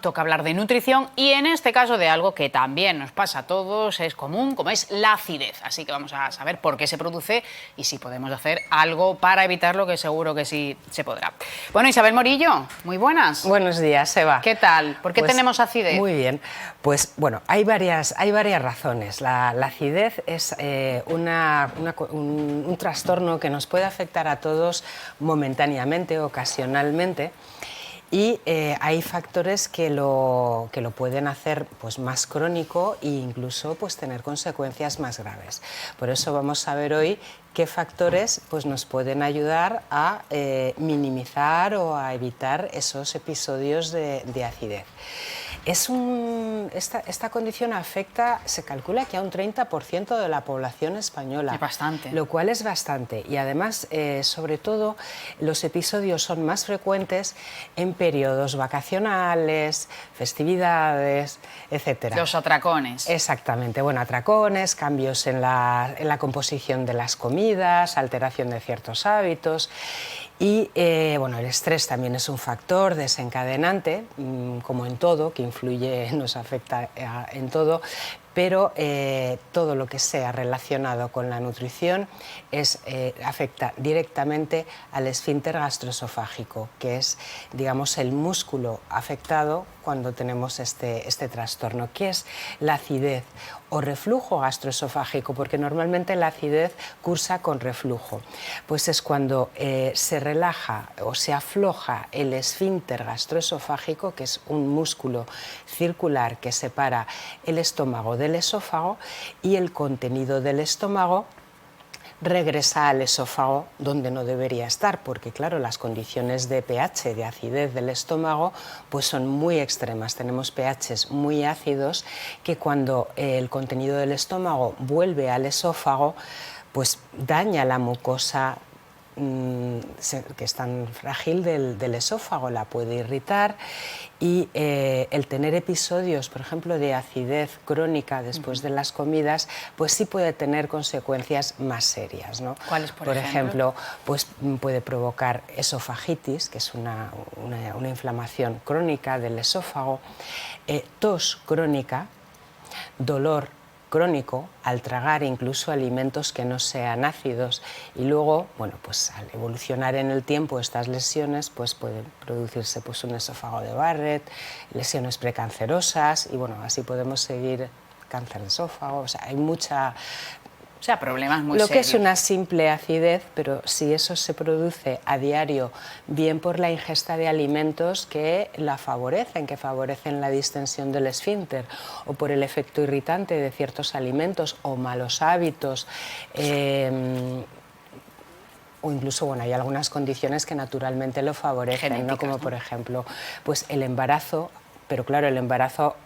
Toca hablar de nutrición y en este caso de algo que también nos pasa a todos, es común, como es la acidez. Así que vamos a saber por qué se produce y si podemos hacer algo para evitarlo, que seguro que sí se podrá. Bueno, Isabel Morillo, muy buenas. Buenos días, Eva. ¿Qué tal? ¿Por qué tenemos acidez? Muy bien. Pues bueno, hay varias razones. La acidez es un trastorno que nos puede afectar a todos momentáneamente, ocasionalmente. Y hay factores que lo pueden hacer pues, más crónico e incluso pues, tener consecuencias más graves. Por eso vamos a ver hoy qué factores pues, nos pueden ayudar a minimizar o a evitar esos episodios de acidez. Esta condición afecta, se calcula que a un 30% de la población española. Es bastante. Lo cual es bastante. Y además, sobre todo, los episodios son más frecuentes en periodos vacacionales, festividades, etc. Los atracones. Exactamente. Bueno, atracones, cambios en la composición de las comidas, alteración de ciertos hábitos. Y bueno, el estrés también es un factor desencadenante, como en todo, que influye, nos afecta en todo, pero todo lo que sea relacionado con la nutrición afecta directamente al esfínter gastroesofágico, que es, digamos, el músculo afectado cuando tenemos este trastorno. ¿Qué es la acidez o reflujo gastroesofágico? Porque normalmente la acidez cursa con reflujo. Pues es cuando se relaja o se afloja el esfínter gastroesofágico, que es un músculo circular que separa el estómago del esófago, y el contenido del estómago regresa al esófago donde no debería estar, porque claro, las condiciones de pH, de acidez del estómago, pues son muy extremas. Tenemos pHs muy ácidos que cuando el contenido del estómago vuelve al esófago, pues daña la mucosa que es tan frágil del esófago, la puede irritar, y el tener episodios, por ejemplo, de acidez crónica después de las comidas, pues sí puede tener consecuencias más serias, ¿no? ¿Cuáles, por ejemplo? Pues puede provocar esofagitis, que es una inflamación crónica del esófago, tos crónica, dolor crónico al tragar incluso alimentos que no sean ácidos, y luego, bueno, pues al evolucionar en el tiempo estas lesiones, pues pueden producirse pues un esófago de Barrett, lesiones precancerosas, y bueno, así podemos seguir, cáncer de esófago, o sea, hay mucha... O sea, problemas muy Lo serios. que es una simple acidez, pero si eso se produce a diario, bien por la ingesta de alimentos que la favorecen, que favorecen la distensión del esfínter, o por el efecto irritante de ciertos alimentos o malos hábitos, o incluso, bueno, hay algunas condiciones que naturalmente lo favorecen, genéticas, ¿no? Como ¿no? por ejemplo, pues el embarazo, pero claro, el embarazo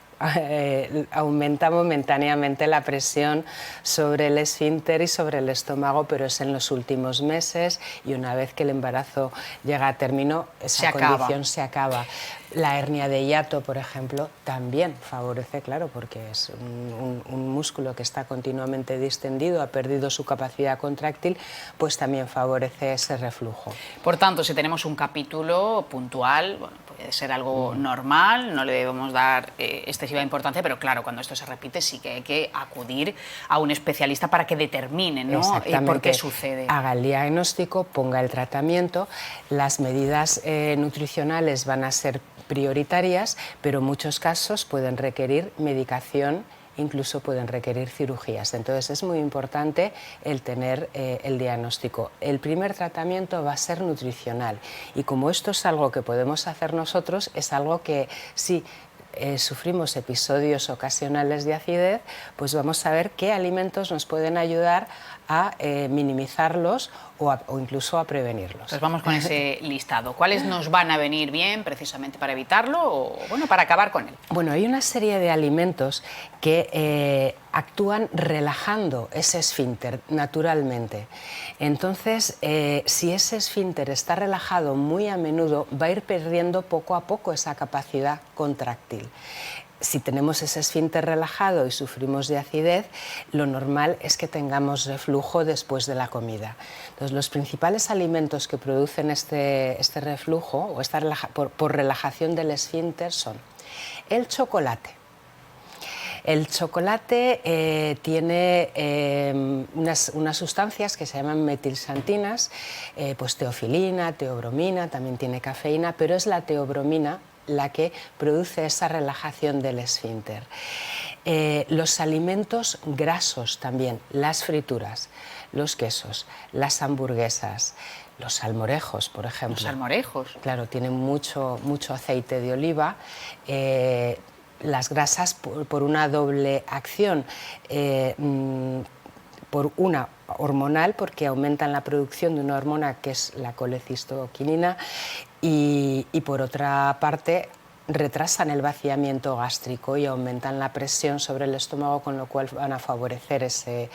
aumenta momentáneamente la presión sobre el esfínter y sobre el estómago, pero es en los últimos meses, y una vez que el embarazo llega a término, esa condición se acaba. La hernia de hiato, por ejemplo, también favorece, claro, porque es un músculo que está continuamente distendido, ha perdido su capacidad contráctil, pues también favorece ese reflujo. Por tanto, si tenemos un capítulo puntual, bueno, puede ser algo normal, no le debemos dar excesiva importancia, pero claro, cuando esto se repite sí que hay que acudir a un especialista para que determine, ¿no?, por qué sucede. Haga el diagnóstico, ponga el tratamiento. Las medidas nutricionales van a ser prioritarias, pero en muchos casos pueden requerir medicación, incluso pueden requerir cirugías. Entonces es muy importante el tener el diagnóstico. El primer tratamiento va a ser nutricional, y como esto es algo que podemos hacer nosotros, es algo que sí sufrimos episodios ocasionales de acidez, pues vamos a ver qué alimentos nos pueden ayudar a minimizarlos o incluso a prevenirlos. Pues vamos con ese listado. ¿Cuáles nos van a venir bien precisamente para evitarlo o bueno, para acabar con él? Bueno, hay una serie de alimentos que actúan relajando ese esfínter naturalmente. Entonces, si ese esfínter está relajado muy a menudo, va a ir perdiendo poco a poco esa capacidad contráctil. Si tenemos ese esfínter relajado y sufrimos de acidez, lo normal es que tengamos reflujo después de la comida. Entonces, los principales alimentos que producen este reflujo o por relajación del esfínter son El chocolate. El chocolate tiene unas sustancias que se llaman metilxantinas, pues teofilina, teobromina, también tiene cafeína, pero es la teobromina la que produce esa relajación del esfínter. Los alimentos grasos también, las frituras, los quesos, las hamburguesas, los salmorejos, por ejemplo. Los salmorejos. Claro, tienen mucho aceite de oliva. Las grasas por una doble acción, por una hormonal, porque aumentan la producción de una hormona que es la colecistoquinina, y por otra parte retrasan el vaciamiento gástrico y aumentan la presión sobre el estómago, con lo cual van a favorecer ese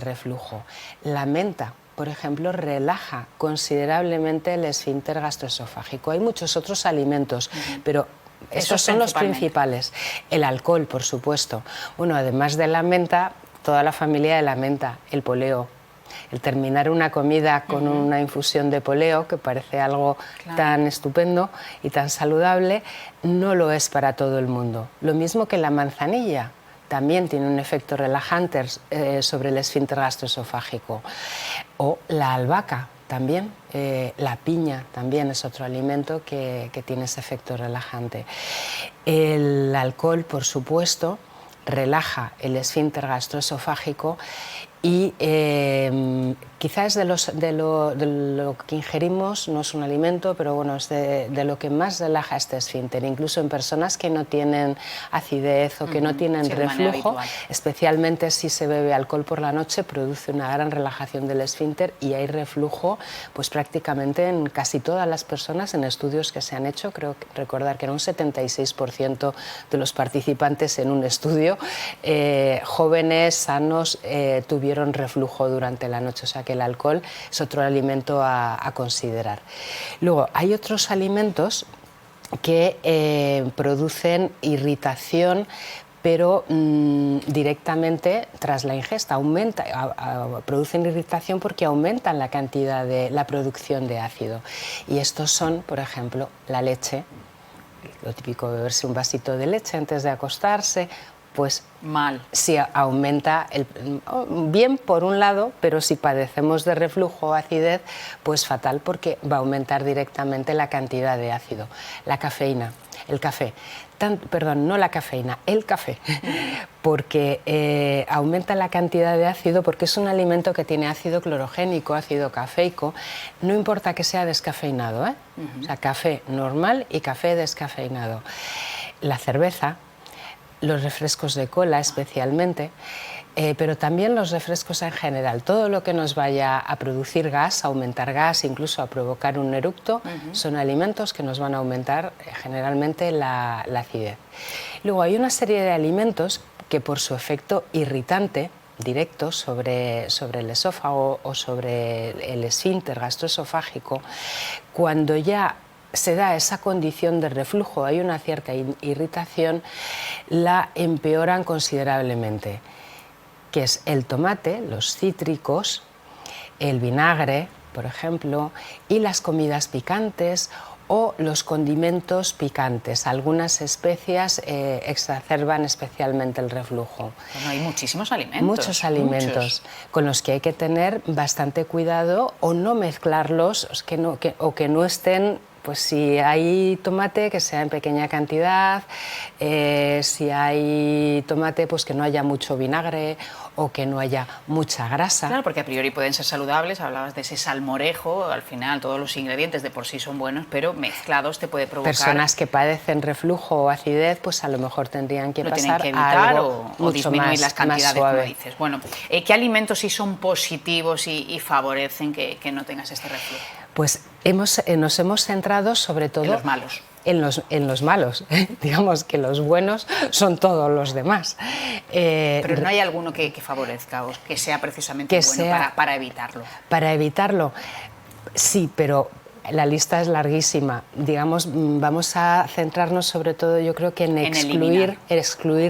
reflujo. La menta, por ejemplo, relaja considerablemente el esfínter gastroesofágico. Hay muchos otros alimentos, pero estos son los principales. El alcohol, por supuesto. Bueno, además de la menta, toda la familia de la menta, el poleo. El terminar una comida con una infusión de poleo, que parece algo tan estupendo y tan saludable, no lo es para todo el mundo. Lo mismo que la manzanilla, también tiene un efecto relajante sobre el esfínter gastroesofágico. O la albahaca, también, la piña también es otro alimento que tiene ese efecto relajante. El alcohol, por supuesto, relaja el esfínter gastroesofágico y quizás de lo que ingerimos, no es un alimento, pero bueno, es de lo que más relaja este esfínter, incluso en personas que no tienen acidez o que no tienen reflujo, especialmente si se bebe alcohol por la noche, produce una gran relajación del esfínter y hay reflujo pues prácticamente en casi todas las personas. En estudios que se han hecho, creo recordar que era un 76% de los participantes en un estudio, jóvenes, sanos, tuvieron reflujo durante la noche, o sea que el alcohol es otro alimento a considerar. Luego, hay otros alimentos que producen irritación, pero directamente tras la ingesta. Producen irritación porque aumentan la cantidad de la producción de ácido. Y estos son, por ejemplo, la leche, lo típico, beberse un vasito de leche antes de acostarse, pues mal. Si aumenta, bien por un lado, pero si padecemos de reflujo o acidez, pues fatal, porque va a aumentar directamente la cantidad de ácido. La cafeína, el café, perdón, no la cafeína, el café, porque aumenta la cantidad de ácido, porque es un alimento que tiene ácido clorogénico, ácido cafeico, no importa que sea descafeinado, ¿eh? O sea, café normal y café descafeinado. La cerveza, los refrescos de cola especialmente, pero también los refrescos en general. Todo lo que nos vaya a producir gas, a aumentar gas, incluso a provocar un eructo, son alimentos que nos van a aumentar generalmente la acidez. Luego hay una serie de alimentos que por su efecto irritante directo sobre el esófago o sobre el esfínter gastroesofágico, cuando ya se da esa condición de reflujo, hay una cierta irritación, la empeoran considerablemente, que es el tomate, los cítricos, el vinagre, por ejemplo, y las comidas picantes o los condimentos picantes. Algunas especias exacerban especialmente el reflujo. Bueno, hay muchísimos alimentos. Muchos alimentos con los que hay que tener bastante cuidado o no mezclarlos o que no estén. Pues si hay tomate, que sea en pequeña cantidad, si hay tomate, pues que no haya mucho vinagre o que no haya mucha grasa. Claro, porque a priori pueden ser saludables, hablabas de ese salmorejo, al final todos los ingredientes de por sí son buenos, pero mezclados te puede provocar... Personas que padecen reflujo o acidez, pues a lo mejor tendrían que pasar que evitar algo o disminuir las cantidades, como suave. dices. Bueno, ¿qué alimentos sí son positivos y favorecen que no tengas este reflujo? Pues nos hemos centrado sobre todo... En los malos. En los malos, digamos que los buenos son todos los demás. Pero no hay alguno que favorezca o que sea precisamente bueno para evitarlo. Para evitarlo, sí, pero La lista es larguísima. Digamos, vamos a centrarnos sobre todo, yo creo que en excluir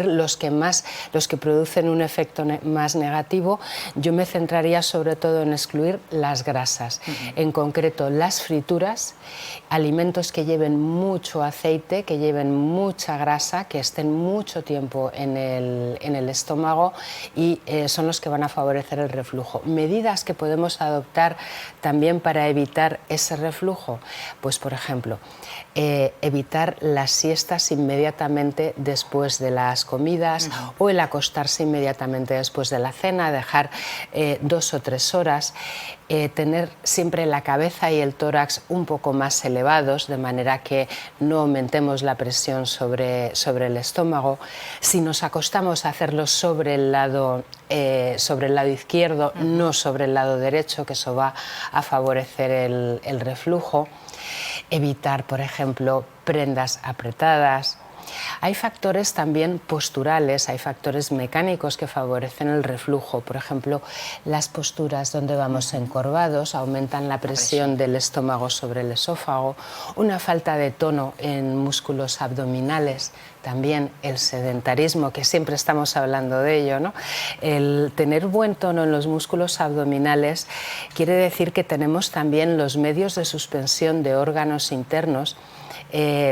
los que producen un efecto más negativo. Yo me centraría sobre todo en excluir las grasas, en concreto las frituras, alimentos que lleven mucho aceite, que lleven mucha grasa, que estén mucho tiempo en el estómago y son los que van a favorecer el reflujo. Medidas que podemos adoptar también para evitar ese reflujo, pues por ejemplo, evitar las siestas inmediatamente después de las comidas o el acostarse inmediatamente después de la cena, dejar 2 o 3 horas, tener siempre la cabeza y el tórax un poco más elevados, de manera que no aumentemos la presión sobre el estómago. Si nos acostamos, hacerlo sobre el lado izquierdo, no sobre el lado derecho, que eso va a favorecer el reflujo. Evitar, por ejemplo, prendas apretadas. Hay factores también posturales, hay factores mecánicos que favorecen el reflujo. Por ejemplo, las posturas donde vamos encorvados aumentan la presión del estómago sobre el esófago. Una falta de tono en músculos abdominales. También el sedentarismo, que siempre estamos hablando de ello, ¿no? El tener buen tono en los músculos abdominales quiere decir que tenemos también los medios de suspensión de órganos internos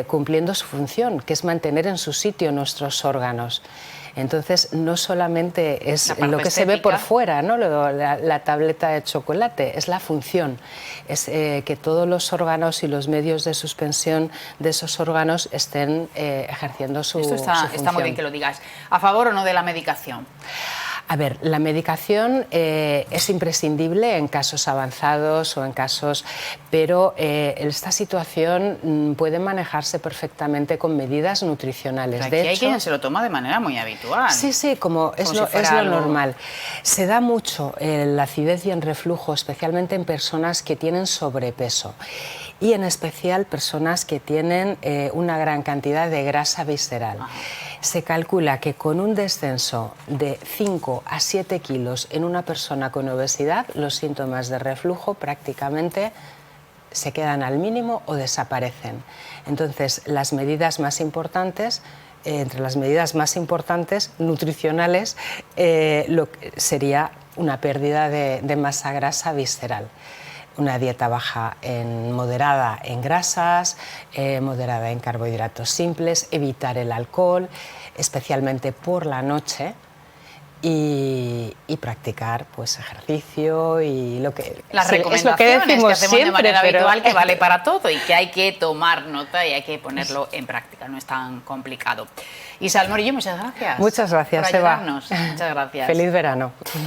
cumpliendo su función, que es mantener en su sitio nuestros órganos. Entonces, no solamente es lo que se ve por fuera, ¿no? la tableta de chocolate, es la función, es que todos los órganos y los medios de suspensión de esos órganos estén ejerciendo su función. Está muy bien que lo digas. ¿A favor o no de la medicación? A ver, la medicación es imprescindible en casos avanzados o en casos, pero esta situación puede manejarse perfectamente con medidas nutricionales. Aquí hay quien se lo toma de manera muy habitual. Sí, como es lo normal. Se da mucho la acidez y el reflujo, especialmente en personas que tienen sobrepeso y en especial personas que tienen una gran cantidad de grasa visceral. Se calcula que con un descenso de 5 a 7 kilos en una persona con obesidad, los síntomas de reflujo prácticamente se quedan al mínimo o desaparecen. Entonces, las medidas más importantes, entre las medidas más importantes nutricionales, sería una pérdida de masa grasa visceral. Una dieta baja, moderada en grasas, moderada en carbohidratos simples, evitar el alcohol, especialmente por la noche, y practicar pues ejercicio y lo que las recomendaciones es lo que decimos que hacemos siempre, de manera pero habitual, que vale para todo y que hay que tomar nota y hay que ponerlo en práctica, no es tan complicado. Isabel Morillo, muchas gracias. Muchas gracias, por Eva. ayudarnos. Muchas gracias. Feliz verano.